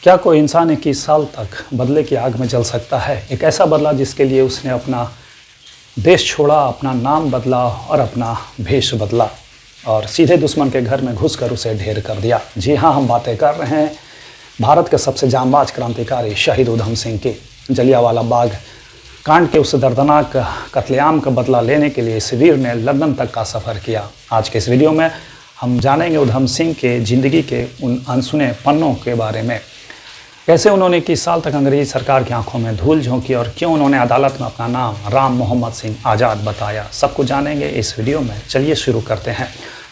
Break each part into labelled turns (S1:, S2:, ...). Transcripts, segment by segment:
S1: क्या कोई इंसान 21 साल तक बदले की आग में जल सकता है? एक ऐसा बदला जिसके लिए उसने अपना देश छोड़ा, अपना नाम बदला और अपना भेष बदला और सीधे दुश्मन के घर में घुसकर उसे ढेर कर दिया। जी हाँ, हम बातें कर रहे हैं भारत के सबसे जांबाज क्रांतिकारी शहीद उधम सिंह की। जलियांवाला बाग कांड के उस दर्दनाक कत्लेआम का बदला लेने के लिए इस वीर ने लंदन तक का सफ़र किया। आज के इस वीडियो में हम जानेंगे उधम सिंह के ज़िंदगी के उन अनसुने पन्नों के बारे में। कैसे उन्होंने 21 साल तक अंग्रेजी सरकार की आंखों में धूल झोंकी और क्यों उन्होंने अदालत में अपना नाम राम मोहम्मद सिंह आज़ाद बताया। सब कुछ जानेंगे इस वीडियो में। चलिए शुरू करते हैं।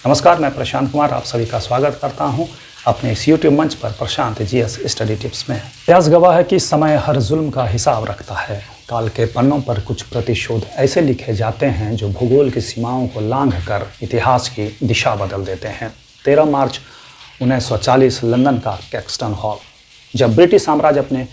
S1: नमस्कार, मैं प्रशांत कुमार आप सभी का स्वागत करता हूं अपने इस यूट्यूब मंच पर प्रशांत जीएस स्टडी टिप्स में। इतिहास गवाह है कि समय हर जुल्म का हिसाब रखता है। काल के पन्नों पर कुछ प्रतिशोध ऐसे लिखे जाते हैं जो भूगोल की सीमाओं को लांघ कर इतिहास की दिशा बदल देते हैं। 13 मार्च 1940 लंदन का कैक्सटन हॉल। जब ब्रिटिश साम्राज्य अपने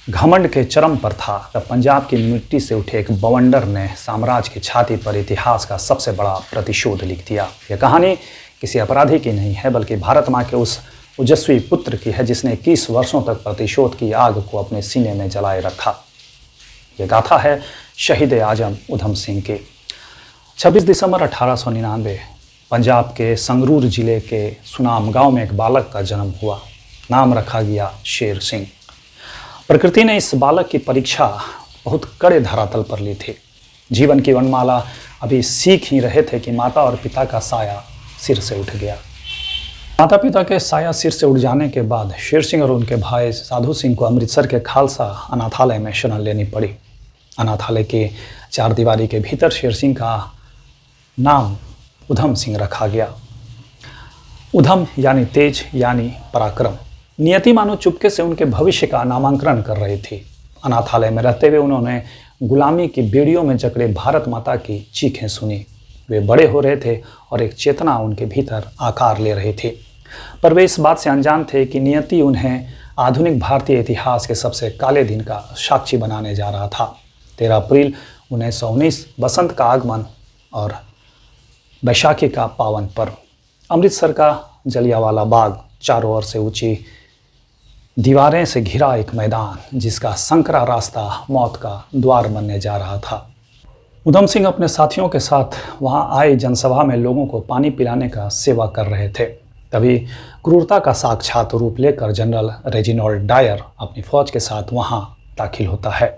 S1: घमंड के चरम पर था, तब पंजाब की मिट्टी से उठे एक बवंडर ने साम्राज्य की छाती पर इतिहास का सबसे बड़ा प्रतिशोध लिख दिया। यह कहानी किसी अपराधी की नहीं है, बल्कि भारत माँ के उस ओजस्वी पुत्र की है जिसने 21 वर्षों तक प्रतिशोध की आग को अपने सीने में जलाए रखा। ये गाथा है शहीद आजम उधम सिंह की। 26 दिसंबर 1899 पंजाब के संगरूर जिले के सुनाम गांव में एक बालक का जन्म हुआ। नाम रखा गया शेर सिंह। प्रकृति ने इस बालक की परीक्षा बहुत कड़े धरातल पर ली थी। जीवन की वनमाला अभी सीख ही रहे थे कि माता और पिता का साया सिर से उठ गया। माता पिता के साया सिर से उठ जाने के बाद शेर सिंह और उनके भाई साधु सिंह को अमृतसर के खालसा अनाथालय में शरण लेनी पड़ी। अनाथालय के चार दीवारी के भीतर शेर सिंह का नाम उधम सिंह रखा गया। उधम यानी तेज यानी पराक्रम। नियति मानो चुपके से उनके भविष्य का नामांकन कर रही थी। अनाथालय में रहते हुए उन्होंने गुलामी की बेड़ियों में जकड़े भारत माता की चीखें सुनी। वे बड़े हो रहे थे और एक चेतना उनके भीतर आकार ले रही थी, पर वे इस बात से अनजान थे कि नियति उन्हें आधुनिक भारतीय इतिहास के सबसे काले दिन का साक्षी बनाने जा रहा था। 13 अप्रैल 1919 बसंत का आगमन और बैसाखी का पावन पर्व। अमृतसर का जलियांवाला बाग, चारों ओर से ऊंची दीवारें से घिरा एक मैदान जिसका संकरा रास्ता मौत का द्वार बनने जा रहा था। उधम सिंह अपने साथियों के साथ वहां आए जनसभा में लोगों को पानी पिलाने का सेवा कर रहे थे। तभी क्रूरता का साक्षात रूप लेकर जनरल रेजिनॉल्ड डायर अपनी फौज के साथ वहां दाखिल होता है।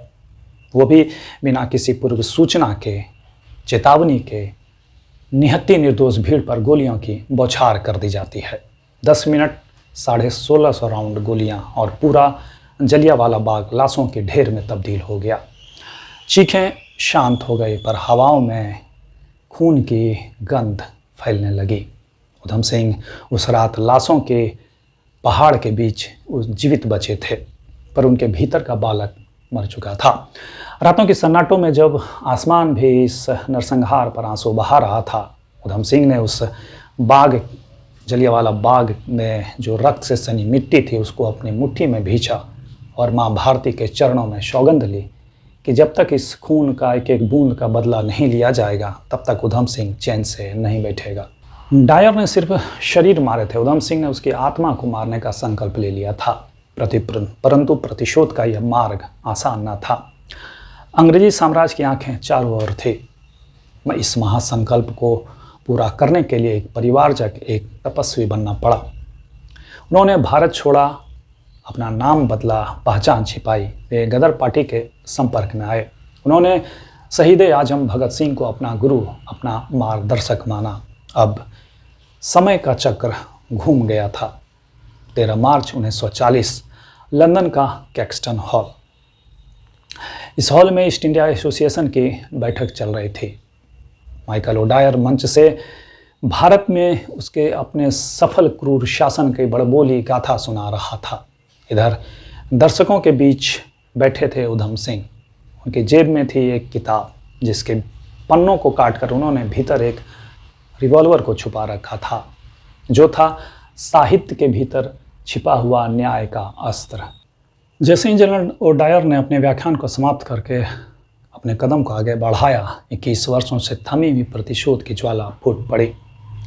S1: वो भी बिना किसी पूर्व सूचना के, चेतावनी के। निहत्ती निर्दोष भीड़ पर गोलियों की बौछार कर दी जाती है। 10 मिनट 1650 राउंड गोलियां और पूरा जलियांवाला बाग लाशों के ढेर में तब्दील हो गया। चीखें शांत हो गई, पर हवाओं में खून की गंध फैलने लगी। उधम सिंह उस रात लाशों के पहाड़ के बीच जीवित बचे थे, पर उनके भीतर का बालक मर चुका था। रातों के सन्नाटों में जब आसमान भी इस नरसंहार पर आंसू बहा रहा था, उधम सिंह ने उस बाग, जलियांवाला बाग में जो रक्त से सनी मिट्टी थी, उसको अपनी मुट्ठी में भींचा और माँ भारती के चरणों में सौगंध ली कि जब तक इस खून का एक एक बूंद का बदला नहीं लिया जाएगा, तब तक उधम सिंह चैन से नहीं बैठेगा। डायर ने सिर्फ शरीर मारे थे, उधम सिंह ने उसकी आत्मा को मारने का संकल्प ले लिया था। परंतु प्रतिशोध का यह मार्ग आसान न था। अंग्रेजी साम्राज्य की आंखें चारों ओर थी। इस महासंकल्प को पूरा करने के लिए एक परिवारजक, एक तपस्वी बनना पड़ा। उन्होंने भारत छोड़ा, अपना नाम बदला, पहचान छिपाई। वे गदर पार्टी के संपर्क में आए। उन्होंने शहीद आजम भगत सिंह को अपना गुरु, अपना मार्गदर्शक माना। अब समय का चक्र घूम गया था। 13 मार्च 1940 लंदन का कैक्सटन हॉल। इस हॉल में ईस्ट इंडिया एसोसिएशन की बैठक चल रही थी। माइकल ओडायर मंच से भारत में उसके अपने सफल क्रूर शासन की बड़बोली गाथा सुना रहा था। इधर दर्शकों के बीच बैठे थे उधम सिंह। उनकी जेब में थी एक किताब जिसके पन्नों को काटकर उन्होंने भीतर एक रिवॉल्वर को छुपा रखा था, जो था साहित्य के भीतर छिपा हुआ न्याय का अस्त्र। जैसे ही जनरल ओडायर ने अपने व्याख्यान को समाप्त करके अपने कदम को आगे बढ़ाया, 21 वर्षों से थमी हुई प्रतिशोध की ज्वाला फूट पड़ी।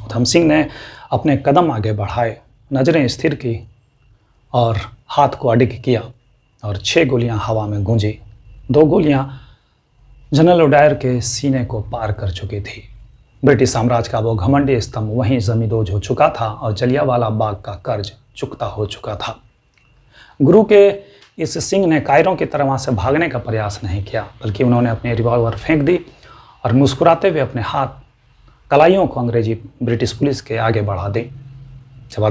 S1: उधम सिंह ने अपने कदम आगे बढ़ाए, नज़रें स्थिर की और हाथ को अडिग किया और 6 गोलियां हवा में गूंजी। 2 गोलियां जनरल ओडायर के सीने को पार कर चुकी थी। ब्रिटिश साम्राज्य का वो घमंडी स्तंभ वहीं जमींदोज हो चुका था और जलियांवाला बाग का कर्ज चुकता हो चुका था। गुरु के इस सिंह ने कायरों की तरह वहां से भागने का प्रयास नहीं किया, बल्कि उन्होंने अपनी रिवॉल्वर फेंक दी और मुस्कुराते हुए अपने हाथ कलाइयों को अंग्रेजी ब्रिटिश पुलिस के आगे बढ़ा दी। जब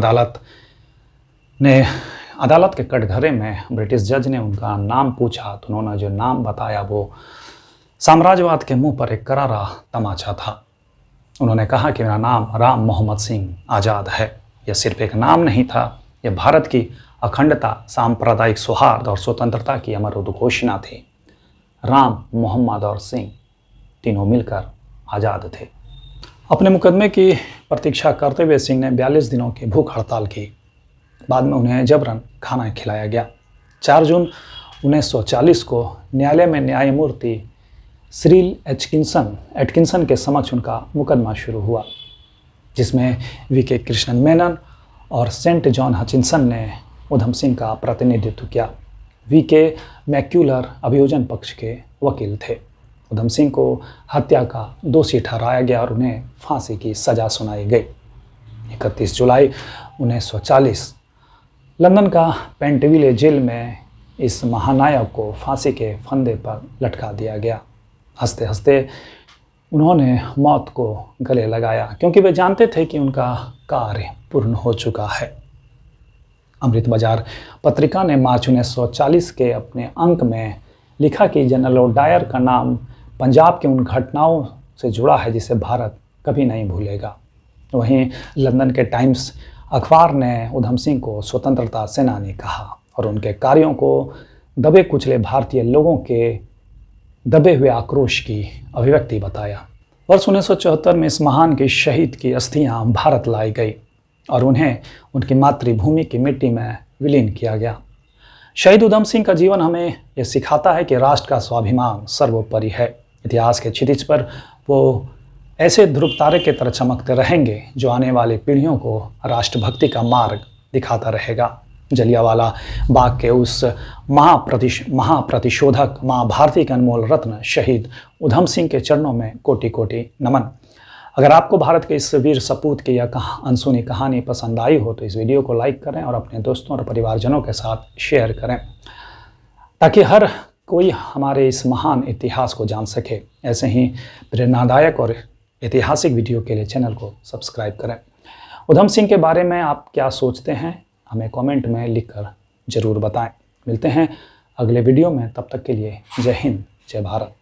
S1: अदालत के कटघरे में ब्रिटिश जज ने उनका नाम पूछा तो उन्होंने जो नाम बताया वो साम्राज्यवाद के मुंह पर एक करारा तमाचा था। उन्होंने कहा कि मेरा नाम राम मोहम्मद सिंह आज़ाद है। यह सिर्फ एक नाम नहीं था, यह भारत की अखंडता, सांप्रदायिक सौहार्द और स्वतंत्रता की अमर उद्घोषणा थी। राम, मोहम्मद और सिंह तीनों मिलकर आज़ाद थे। अपने मुकदमे की प्रतीक्षा करते हुए सिंह ने 42 दिनों की भूख हड़ताल की। बाद में उन्हें जबरन खाना खिलाया गया। 4 जून 1940 को न्यायालय में न्यायमूर्ति सिरिल एटकिंसन के समक्ष उनका मुकदमा शुरू हुआ, जिसमें वीके कृष्णन मेनन और सेंट जॉन हचिंसन ने उधम सिंह का प्रतिनिधित्व किया। वीके मैक्यूलर अभियोजन पक्ष के वकील थे। उधम सिंह को हत्या का दोषी ठहराया गया और उन्हें फांसी की सजा सुनाई गई। 31 जुलाई 1940 लंदन का पेंटविले जेल में इस महानायक को फांसी के फंदे पर लटका दिया गया। हंसते हंसते उन्होंने मौत को गले लगाया, क्योंकि वे जानते थे कि उनका कार्य पूर्ण हो चुका है। अमृत बाजार पत्रिका ने मार्च 1940 के अपने अंक में लिखा कि जनरल ओडायर का नाम पंजाब के उन घटनाओं से जुड़ा है जिसे भारत कभी नहीं भूलेगा। वहीं लंदन के टाइम्स अखबार ने उधम सिंह को स्वतंत्रता सेनानी कहा और उनके कार्यों को दबे कुचले भारतीय लोगों के दबे हुए आक्रोश की अभिव्यक्ति बताया। वर्ष 1974 में इस महान के शहीद की अस्थियां भारत लाई गई और उन्हें उनकी मातृभूमि की मिट्टी में विलीन किया गया। शहीद उधम सिंह का जीवन हमें यह सिखाता है कि राष्ट्र का स्वाभिमान सर्वोपरि है। इतिहास के क्षितिज पर वो ऐसे ध्रुव तारे के तरह चमकते रहेंगे जो आने वाली पीढ़ियों को राष्ट्रभक्ति का मार्ग दिखाता रहेगा। जलियांवाला बाग के उस महाप्रतिशोधक माँ भारती के अनमोल रत्न शहीद उधम सिंह के चरणों में कोटि कोटि नमन। अगर आपको भारत के इस वीर सपूत की यह अनसुनी कहानी पसंद आई हो तो इस वीडियो को लाइक करें और अपने दोस्तों और परिवारजनों के साथ शेयर करें, ताकि हर कोई हमारे इस महान इतिहास को जान सके। ऐसे ही प्रेरणादायक और ऐतिहासिक वीडियो के लिए चैनल को सब्सक्राइब करें। उधम सिंह के बारे में आप क्या सोचते हैं, हमें कमेंट में लिखकर ज़रूर बताएं। मिलते हैं अगले वीडियो में, तब तक के लिए जय हिंद, जय भारत।